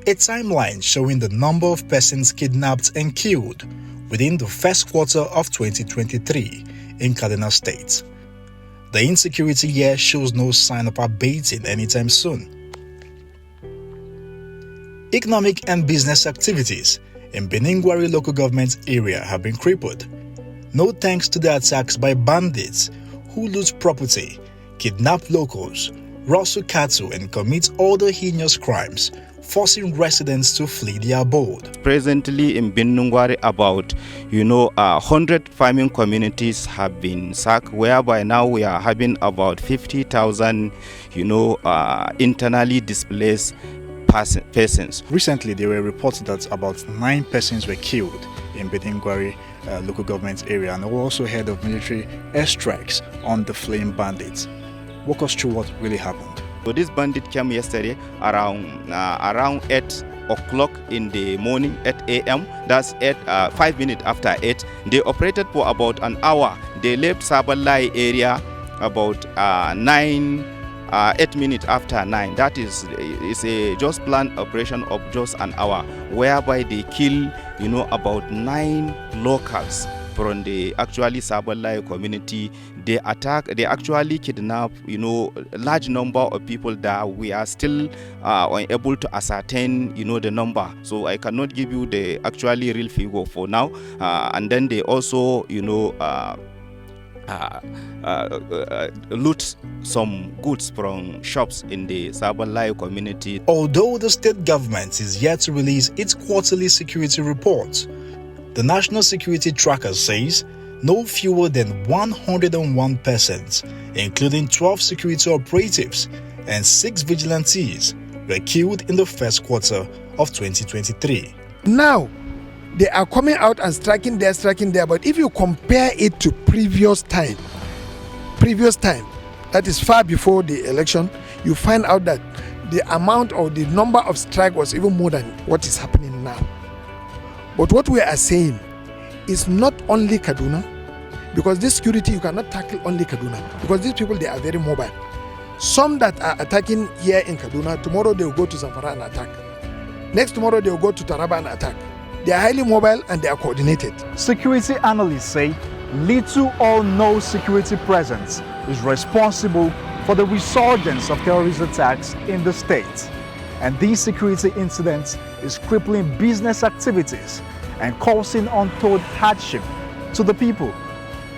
A timeline showing the number of persons kidnapped and killed within the first quarter of 2023 in Kaduna State. The insecurity here shows no sign of abating anytime soon. Economic and business activities in Beningwari local government area have been crippled, no thanks to the attacks by bandits who loot property, kidnap locals, rustle cattle and commit other heinous crimes, forcing residents to flee their abode. Presently in Beningwari, about 100 farming communities have been sacked, whereby now we are having about 50,000 internally displaced persons. Recently, there were reports that about 9 persons were killed in Beningwari local government area, and we also heard of military airstrikes on the fleeing bandits. Walk us through what really happened. So this bandit came yesterday around 8 o'clock in the morning, 8 a.m. That's 5 minutes after 8. They operated for about an hour. They left Sabalai area about 8 minutes after 9. That is a just planned operation of just an hour, whereby they kill about 9 locals from the actually Sabalai community. They actually kidnap large number of people that we are still unable to ascertain the number. So I cannot give you the actually real figure for now. And then they also loot some goods from shops in the Sabalai community. Although the state government is yet to release its quarterly security report, the National Security Tracker says no fewer than 101 persons, including 12 security operatives and 6 vigilantes, were killed in the first quarter of 2023. Now, they are coming out and striking there, but if you compare it to previous time, that is far before the election, you find out that the amount or the number of strike was even more than what is happening now. But what we are saying is not only Kaduna, because this security, you cannot tackle only Kaduna, because these people, they are very mobile. Some that are attacking here in Kaduna, tomorrow they will go to Zamfara and attack. Next tomorrow they will go to Taraba and attack. They are highly mobile and they are coordinated. Security analysts say little or no security presence is responsible for the resurgence of terrorist attacks in the state. And these security incidents is crippling business activities and causing untold hardship to the people.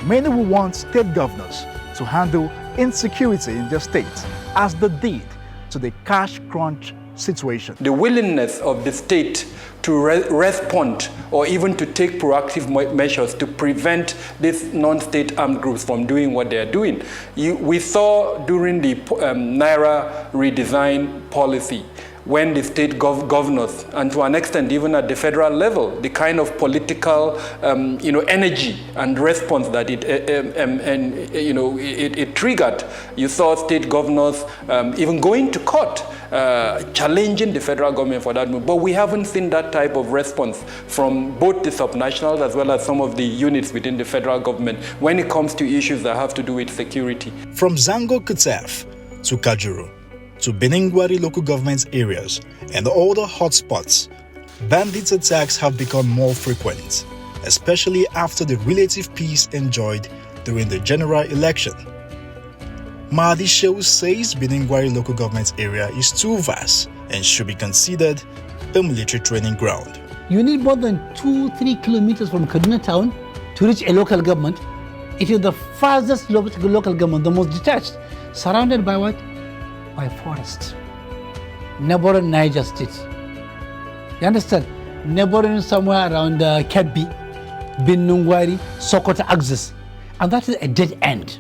Many will want state governors to handle insecurity in their states as they did to the cash crunch situation. The willingness of the state to respond or even to take proactive measures to prevent these non-state armed groups from doing what they are doing. We saw during the Naira redesign policy, when the state governors, and to an extent even at the federal level, the kind of political energy and response that it triggered. You saw state governors even going to court, challenging the federal government for that move. But we haven't seen that type of response from both the subnationals as well as some of the units within the federal government when it comes to issues that have to do with security. From Zango Kutef to Kajuru, to Beningwari local government areas and all the hotspots, bandit attacks have become more frequent, especially after the relative peace enjoyed during the general election. Mahdi Shehu says Beningwari local government area is too vast and should be considered a military training ground. You need more than 2-3 kilometers from Kaduna town to reach a local government. It is the farthest local government, the most detached, surrounded by what? By forest. Neighboring Niger State. You understand? Neighboring somewhere around Kebbi, Beningwari, Sokoto axis. And that is a dead end.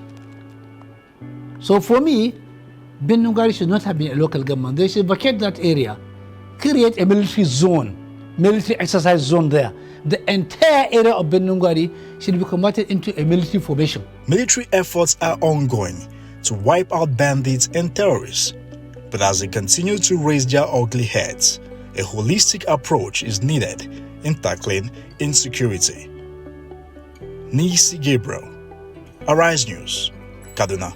So for me, Beningwari should not have been a local government. They should vacate that area, create a military zone, military exercise zone there. The entire area of Beningwari should be converted into a military formation. Military efforts are ongoing to wipe out bandits and terrorists, but as they continue to raise their ugly heads, a holistic approach is needed in tackling insecurity. Nisi Gabriel, Arise News, Kaduna.